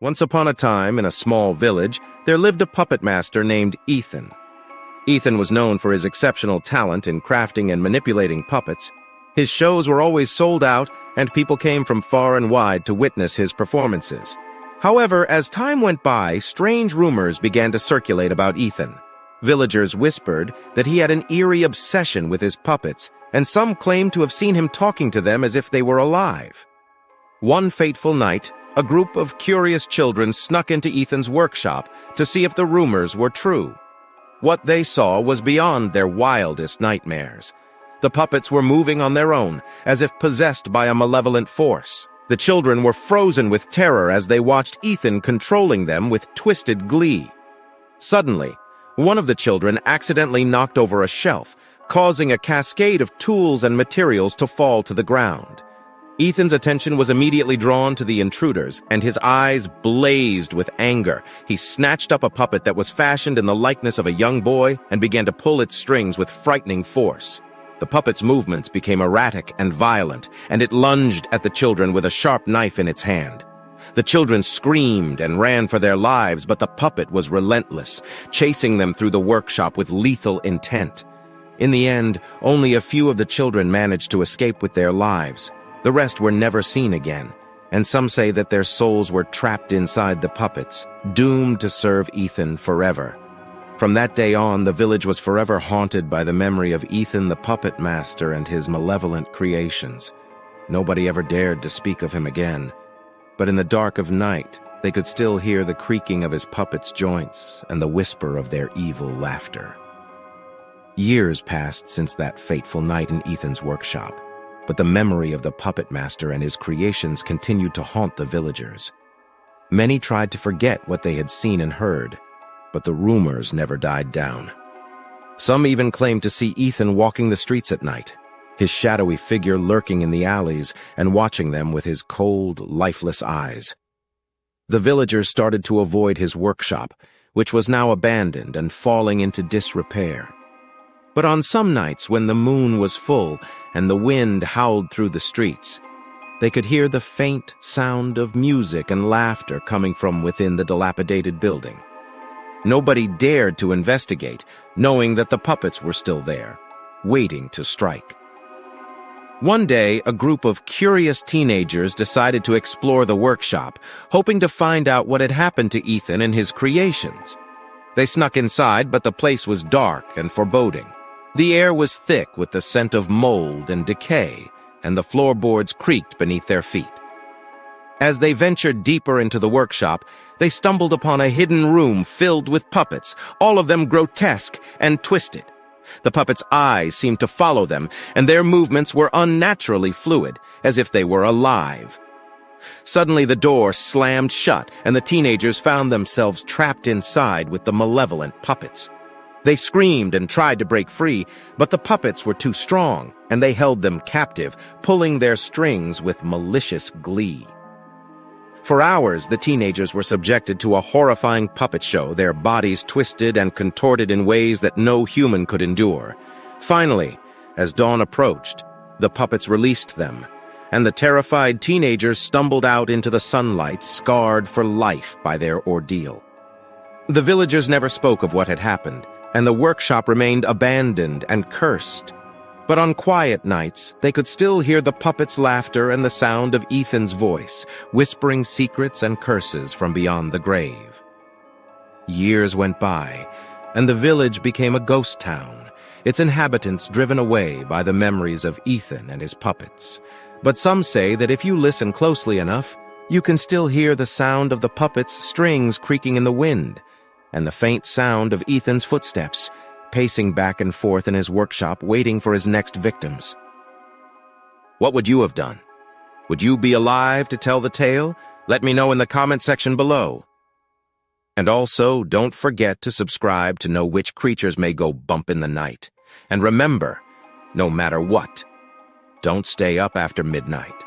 Once upon a time, in a small village, there lived a puppet master named Ethan. Ethan was known for his exceptional talent in crafting and manipulating puppets. His shows were always sold out, and people came from far and wide to witness his performances. However, as time went by, strange rumors began to circulate about Ethan. Villagers whispered that he had an eerie obsession with his puppets, and some claimed to have seen him talking to them as if they were alive. One fateful night, a group of curious children snuck into Ethan's workshop to see if the rumors were true. What they saw was beyond their wildest nightmares. The puppets were moving on their own, as if possessed by a malevolent force. The children were frozen with terror as they watched Ethan controlling them with twisted glee. Suddenly, one of the children accidentally knocked over a shelf, causing a cascade of tools and materials to fall to the ground. Ethan's attention was immediately drawn to the intruders, and his eyes blazed with anger. He snatched up a puppet that was fashioned in the likeness of a young boy and began to pull its strings with frightening force. The puppet's movements became erratic and violent, and it lunged at the children with a sharp knife in its hand. The children screamed and ran for their lives, but the puppet was relentless, chasing them through the workshop with lethal intent. In the end, only a few of the children managed to escape with their lives. The rest were never seen again, and some say that their souls were trapped inside the puppets, doomed to serve Ethan forever. From that day on, the village was forever haunted by the memory of Ethan the puppet master and his malevolent creations. Nobody ever dared to speak of him again, but in the dark of night, they could still hear the creaking of his puppets' joints and the whisper of their evil laughter. Years passed since that fateful night in Ethan's workshop, but the memory of the puppet master and his creations continued to haunt the villagers. Many tried to forget what they had seen and heard, but the rumors never died down. Some even claimed to see Ethan walking the streets at night, his shadowy figure lurking in the alleys and watching them with his cold, lifeless eyes. The villagers started to avoid his workshop, which was now abandoned and falling into disrepair. But on some nights when the moon was full and the wind howled through the streets, they could hear the faint sound of music and laughter coming from within the dilapidated building. Nobody dared to investigate, knowing that the puppets were still there, waiting to strike. One day, a group of curious teenagers decided to explore the workshop, hoping to find out what had happened to Ethan and his creations. They snuck inside, but the place was dark and foreboding. The air was thick with the scent of mold and decay, and the floorboards creaked beneath their feet. As they ventured deeper into the workshop, they stumbled upon a hidden room filled with puppets, all of them grotesque and twisted. The puppets' eyes seemed to follow them, and their movements were unnaturally fluid, as if they were alive. Suddenly the door slammed shut, and the teenagers found themselves trapped inside with the malevolent puppets. They screamed and tried to break free, but the puppets were too strong, and they held them captive, pulling their strings with malicious glee. For hours, the teenagers were subjected to a horrifying puppet show, their bodies twisted and contorted in ways that no human could endure. Finally, as dawn approached, the puppets released them, and the terrified teenagers stumbled out into the sunlight, scarred for life by their ordeal. The villagers never spoke of what had happened, and the workshop remained abandoned and cursed. But on quiet nights, they could still hear the puppets' laughter and the sound of Ethan's voice, whispering secrets and curses from beyond the grave. Years went by, and the village became a ghost town, its inhabitants driven away by the memories of Ethan and his puppets. But some say that if you listen closely enough, you can still hear the sound of the puppets' strings creaking in the wind, and the faint sound of Ethan's footsteps, pacing back and forth in his workshop waiting for his next victims. What would you have done? Would you be alive to tell the tale? Let me know in the comment section below. And also, don't forget to subscribe to know which creatures may go bump in the night. And remember, no matter what, don't stay up after midnight.